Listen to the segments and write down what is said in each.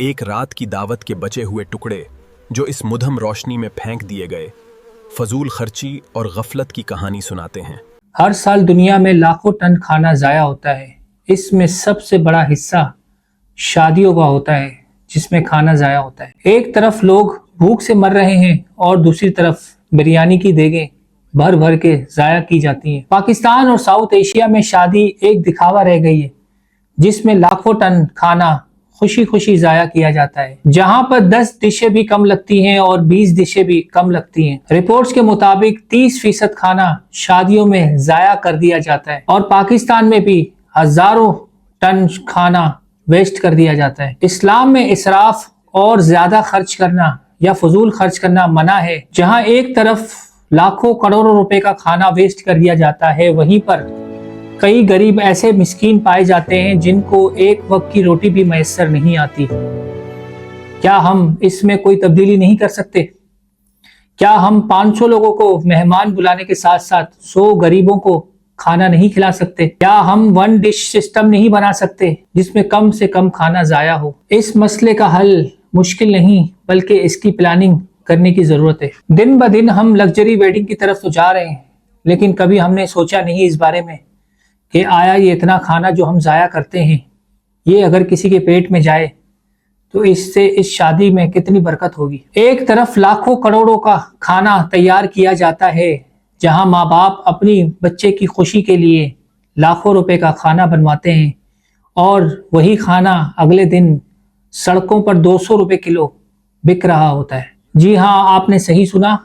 ایک رات کی دعوت کے بچے ہوئے ٹکڑے جو اس مدھم روشنی میں پھینک دیے گئے، فضول خرچی اور غفلت کی کہانی سناتے ہیں۔ ہر سال دنیا میں لاکھوں ٹن کھانا ضائع ہوتا ہے۔ اس میں سب سے بڑا حصہ شادیوں کا ہوتا ہے جس میں کھانا ضائع ہوتا ہے۔ ایک طرف لوگ بھوک سے مر رہے ہیں اور دوسری طرف بریانی کی دیگیں بھر بھر کے ضائع کی جاتی ہیں۔ پاکستان اور ساؤتھ ایشیا میں شادی ایک دکھاوا رہ گئی ہے جس میں لاکھوں ٹن کھانا خوشی خوشی ضائع کیا جاتا ہے، جہاں پر 10 ڈشیں بھی کم لگتی ہیں اور 20 ڈشیں بھی کم لگتی ہیں۔ رپورٹس کے مطابق 30% کھانا شادیوں میں ضائع کر دیا جاتا ہے اور پاکستان میں بھی ہزاروں ٹن کھانا ویسٹ کر دیا جاتا ہے۔ اسلام میں اسراف اور زیادہ خرچ کرنا یا فضول خرچ کرنا منع ہے۔ جہاں ایک طرف لاکھوں کروڑوں روپے کا کھانا ویسٹ کر دیا جاتا ہے، وہیں پر کئی غریب ایسے مسکین پائے جاتے ہیں جن کو ایک وقت کی روٹی بھی میسر نہیں آتی۔ کیا ہم اس میں کوئی تبدیلی نہیں کر سکتے؟ کیا ہم 500 لوگوں کو مہمان بلانے کے ساتھ ساتھ 100 غریبوں کو کھانا نہیں کھلا سکتے؟ کیا ہم 1 ڈش سسٹم نہیں بنا سکتے جس میں کم سے کم کھانا ضائع ہو؟ اس مسئلے کا حل مشکل نہیں بلکہ اس کی پلاننگ کرنے کی ضرورت ہے۔ دن بہ دن ہم لگژری ویڈنگ کی طرف تو جا رہے ہیں، لیکن کبھی ہم نے سوچا نہیں اس بارے میں کہ آیا یہ اتنا کھانا جو ہم ضائع کرتے ہیں، یہ اگر کسی کے پیٹ میں جائے تو اس سے اس شادی میں کتنی برکت ہوگی۔ ایک طرف لاکھوں کروڑوں کا کھانا تیار کیا جاتا ہے، جہاں ماں باپ اپنی بچے کی خوشی کے لیے لاکھوں روپے کا کھانا بنواتے ہیں اور وہی کھانا اگلے دن سڑکوں پر 200 روپے کلو بک رہا ہوتا ہے۔ جی ہاں، آپ نے صحیح سنا،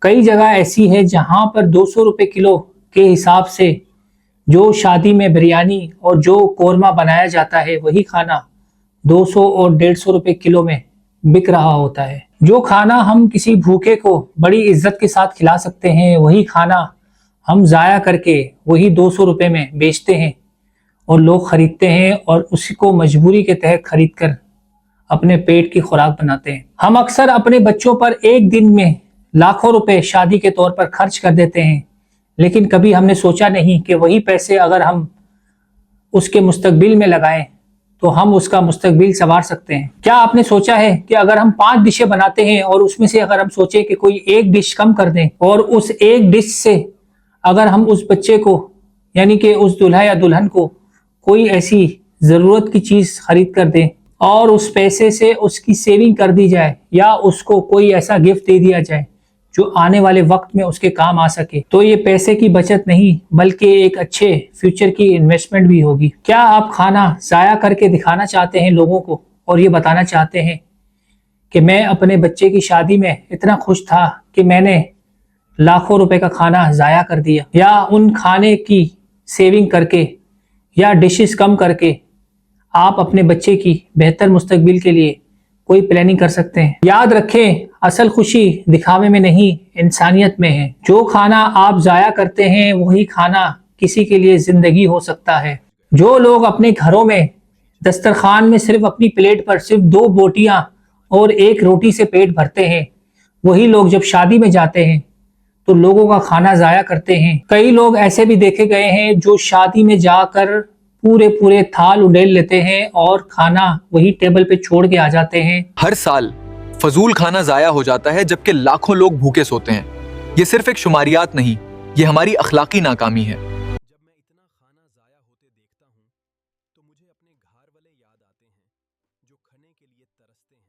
کئی جگہ ایسی ہے جہاں پر 200 روپے کلو کے حساب سے جو شادی میں بریانی اور جو قورمہ بنایا جاتا ہے وہی کھانا 200 اور 150 روپے کلو میں بک رہا ہوتا ہے۔ جو کھانا ہم کسی بھوکے کو بڑی عزت کے ساتھ کھلا سکتے ہیں، وہی کھانا ہم ضائع کر کے وہی 200 روپے میں بیچتے ہیں اور لوگ خریدتے ہیں اور اسی کو مجبوری کے تحت خرید کر اپنے پیٹ کی خوراک بناتے ہیں۔ ہم اکثر اپنے بچوں پر ایک دن میں لاکھوں روپے شادی کے طور پر خرچ کر دیتے ہیں، لیکن کبھی ہم نے سوچا نہیں کہ وہی پیسے اگر ہم اس کے مستقبل میں لگائیں تو ہم اس کا مستقبل سنوار سکتے ہیں۔ کیا آپ نے سوچا ہے کہ اگر ہم 5 ڈشیں بناتے ہیں اور اس میں سے اگر ہم سوچیں کہ کوئی ایک ڈش کم کر دیں اور اس ایک ڈش سے اگر ہم اس بچے کو یعنی کہ اس دلہا یا دلہن کو کوئی ایسی ضرورت کی چیز خرید کر دیں اور اس پیسے سے اس کی سیونگ کر دی جائے یا اس کو کوئی ایسا گفٹ دے دیا جائے جو آنے والے وقت میں اس کے کام آ سکے، تو یہ پیسے کی بچت نہیں بلکہ ایک اچھے فیوچر کی انویسٹمنٹ بھی ہوگی۔ کیا آپ کھانا ضائع کر کے دکھانا چاہتے ہیں لوگوں کو اور یہ بتانا چاہتے ہیں کہ میں اپنے بچے کی شادی میں اتنا خوش تھا کہ میں نے لاکھوں روپے کا کھانا ضائع کر دیا، یا ان کھانے کی سیونگ کر کے یا ڈشز کم کر کے آپ اپنے بچے کی بہتر مستقبل کے لیے کوئی پلاننگ کر سکتے ہیں؟ یاد رکھیں، اصل خوشی دکھاوے میں نہیں انسانیت میں ہے۔ جو کھانا آپ ضائع کرتے ہیں وہی کھانا کسی کے لیے زندگی ہو سکتا ہے۔ جو لوگ اپنے گھروں میں دسترخوان میں صرف اپنی پلیٹ پر صرف 2 بوٹیاں اور 1 روٹی سے پیٹ بھرتے ہیں، وہی لوگ جب شادی میں جاتے ہیں تو لوگوں کا کھانا ضائع کرتے ہیں۔ کئی لوگ ایسے بھی دیکھے گئے ہیں جو شادی میں جا کر پورے تھال اڈیل لیتے ہیں اور کھانا وہی ٹیبل پہ چھوڑ کے آ جاتے ہیں۔ ہر سال فضول کھانا ضائع ہو جاتا ہے جبکہ لاکھوں لوگ بھوکے سوتے ہیں۔ یہ صرف ایک شماریات نہیں، یہ ہماری اخلاقی ناکامی ہے۔ جب میں اتنا کھانا ضائع ہوتے دیکھتا ہوں تو مجھے اپنے گھر والے یاد آتے ہیں جو کھانے کے لیے ترستے ہیں۔